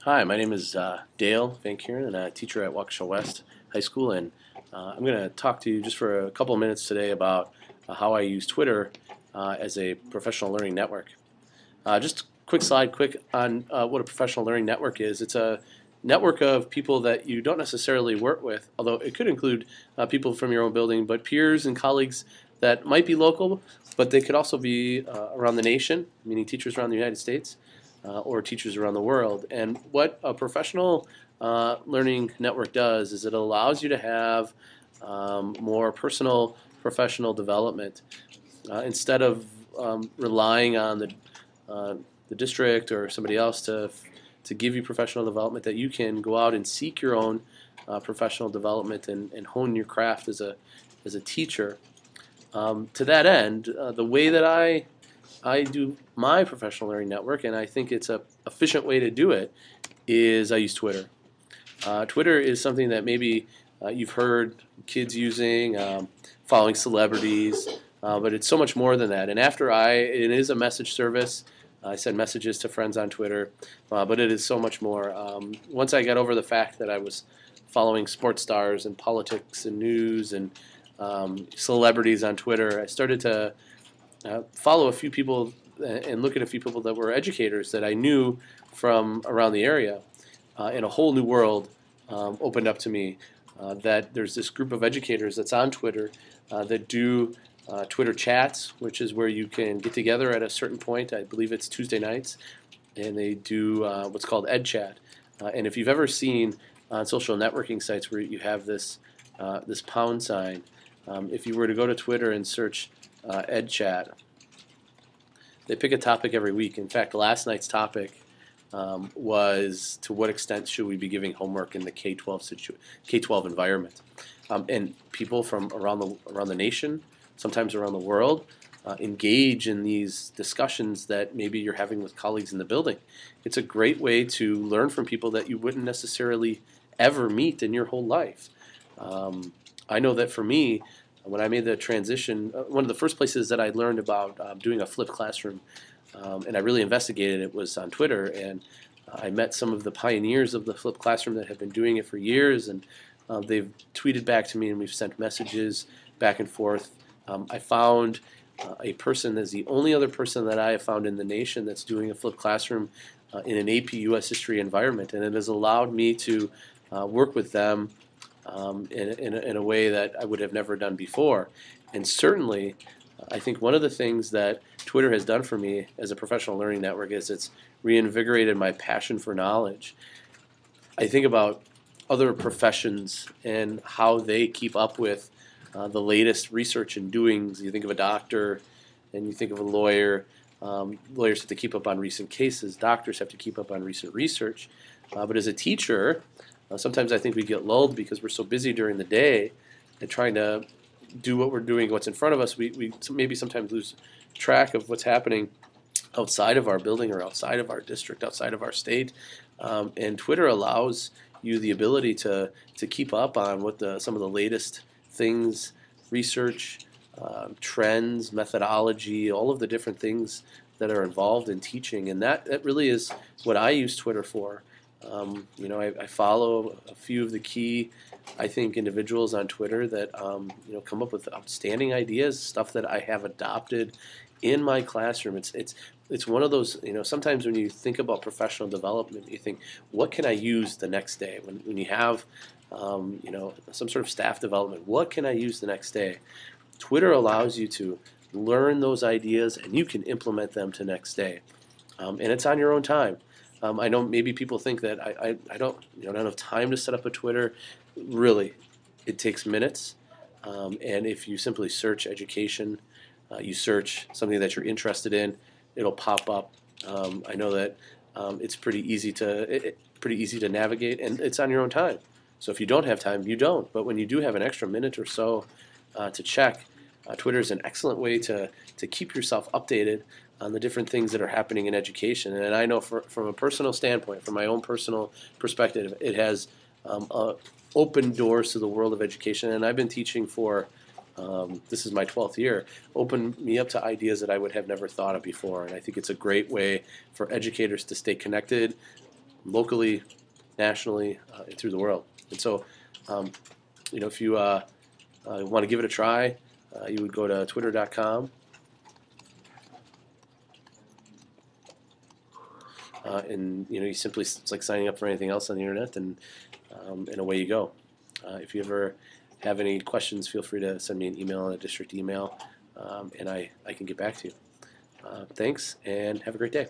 Hi, my name is Dale Van Kuren, and I'm a teacher at Waukesha West High School, and I'm going to talk to you just for a couple of minutes today about how I use Twitter as a professional learning network. Just a quick slide, quick on what a professional learning network is. It's a network of people that you don't necessarily work with, although it could include people from your own building, but peers and colleagues that might be local, but they could also be around the nation, meaning teachers around the United States, or teachers around the world. And what a professional learning network does is it allows you to have more personal professional development instead of relying on the district or somebody else to give you professional development, that you can go out and seek your own professional development and hone your craft as a teacher. To that end, the way that I do my professional learning network, and I think it's a efficient way to do it, is I use Twitter. Twitter is something that maybe you've heard kids using, following celebrities, but it's so much more than that. And it is a message service. I send messages to friends on Twitter, but it is so much more. Once I got over the fact that I was following sports stars and politics and news and celebrities on Twitter, I started to follow a few people and look at a few people that were educators that I knew from around the area, and a whole new world opened up to me. That there's this group of educators that's on Twitter that do Twitter chats, which is where you can get together at a certain point. I believe it's Tuesday nights, and they do what's called Ed Chat. And if you've ever seen on social networking sites where you have this pound sign, if you were to go to Twitter and search Ed Chat, they pick a topic every week. In fact, last night's topic was, to what extent should we be giving homework in the K-12 environment? And people from around the nation, sometimes around the world, engage in these discussions that maybe you're having with colleagues in the building. It's a great way to learn from people that you wouldn't necessarily ever meet in your whole life. I know that for me, when I made the transition, one of the first places that I learned about doing a flipped classroom, and I really investigated it, was on Twitter. And I met some of the pioneers of the flipped classroom that have been doing it for years, and they've tweeted back to me, and we've sent messages back and forth. I found a person that's the only other person that I have found in the nation that's doing a flipped classroom in an AP US history environment, and it has allowed me to work with them in a way that I would have never done before. And certainly, I think one of the things that Twitter has done for me as a professional learning network is it's reinvigorated my passion for knowledge. I think about other professions and how they keep up with the latest research and doings. You think of a doctor and you think of a lawyer. Lawyers have to keep up on recent cases. Doctors have to keep up on recent research. But as a teacher, sometimes I think we get lulled because we're so busy during the day and trying to do what we're doing, what's in front of us. We maybe sometimes lose track of what's happening outside of our building or outside of our district, outside of our state. And Twitter allows you the ability to keep up on what some of the latest things, research, trends, methodology, all of the different things that are involved in teaching. And that really is what I use Twitter for. I follow a few of the key, I think, individuals on Twitter that come up with outstanding ideas, stuff that I have adopted in my classroom. It's one of those, sometimes when you think about professional development, you think, what can I use the next day? When you have some sort of staff development, what can I use the next day? Twitter allows you to learn those ideas and you can implement them to next day, and it's on your own time. I know maybe people think that I don't have time to set up a Twitter. Really, it takes minutes, and if you simply search education, you search something that you're interested in, it'll pop up. I know that it's pretty easy to navigate, and it's on your own time. So if you don't have time, you don't. But when you do have an extra minute or so to check, Twitter is an excellent way to keep yourself updated on the different things that are happening in education. And I know from a personal standpoint, from my own personal perspective, it has opened doors to the world of education. And I've been teaching for, this is my 12th year, opened me up to ideas that I would have never thought of before. And I think it's a great way for educators to stay connected locally, nationally, and through the world. And so, if you want to give it a try, you would go to twitter.com. And you simply, it's like signing up for anything else on the internet, and away you go. If you ever have any questions, feel free to send me an email on a district email, and I can get back to you. Thanks, and have a great day.